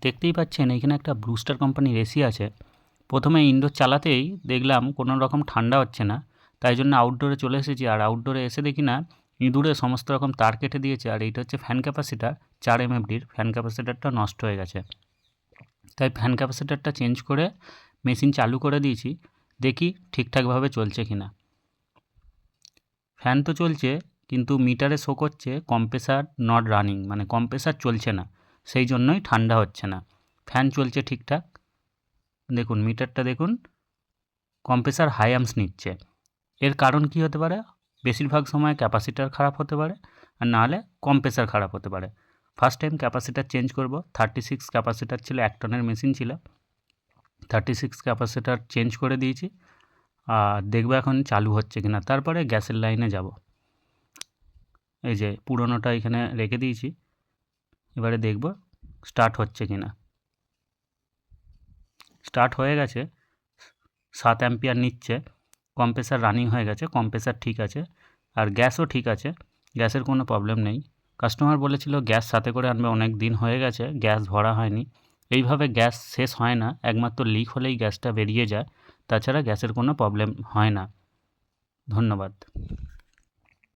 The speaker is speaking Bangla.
দেখতেই পাচ্ছেন এখানে একটা ব্লুস্টার কোম্পানির এসি আছে। প্রথমে ইনডোর চালাতেই দেখলাম কোনো রকম ঠান্ডা হচ্ছে না, তাই জন্য আউটডোরে চলে এসেছি। আর আউটডোরে এসে দেখি না ইঁদুরে সমস্ত রকম তার কেটে দিয়েছে। আর এইটা হচ্ছে ফ্যান ক্যাপাসিটার 4 MFDর ফ্যান ক্যাপাসিটারটা নষ্ট হয়ে গেছে, তাই ফ্যান ক্যাপাসিটারটা চেঞ্জ করে মেশিন চালু করে দিয়েছি। দেখি ঠিকঠাকভাবে চলছে কিনা। ফ্যান তো চলছে, কিন্তু মিটারে শো করছে কম্প্রেসার নট রানিং, মানে কম্প্রেসার চলছে না, সেই জন্যই ঠান্ডা হচ্ছে না। ফ্যান চলছে ঠিকঠাক, দেখুন মিটারটা দেখুন, কম্প্রেসার হাই অ্যাম্পস নিচ্ছে। এর কারণ কি হতে পারে? বেশিরভাগ সময় ক্যাপাসিটার খারাপ হতে পারে, আর নাহলে কম্প্রেসার খারাপ হতে পারে। ফার্স্ট টাইম ক্যাপাসিটার চেঞ্জ করব। 36 ক্যাপাসিটার ছিল, 1 টনের মেশিন ছিল। 36 ক্যাপাসিটার চেঞ্জ করে দিয়েছি, আর দেখবো এখন চালু হচ্ছে কিনা। তারপরে গ্যাসের লাইনে যাব। এই যে পুরোনোটা এখানে রেখে দিয়েছি, এবারে দেখব স্টার্ট হচ্ছে কিনা। স্টার্ট হয়ে গেছে, 7 অ্যাম্পিয়ার নিচ্ছে, কম্প্রেসার রানিং হয়ে গেছে, কম্প্রেসার ঠিক আছে, আর গ্যাসও ঠিক আছে, গ্যাসের কোনো প্রবলেম নেই। কাস্টমার বলেছিল গ্যাস সাথে করে আনবে, অনেক দিন হয়ে গেছে গ্যাস ভরা হয়নি। এইভাবে গ্যাস শেষ হয় না, একমাত্র লিক হলেই গ্যাসটা বেরিয়ে যায়, তাছাড়া গ্যাসের কোনো প্রবলেম হয় না। ধন্যবাদ।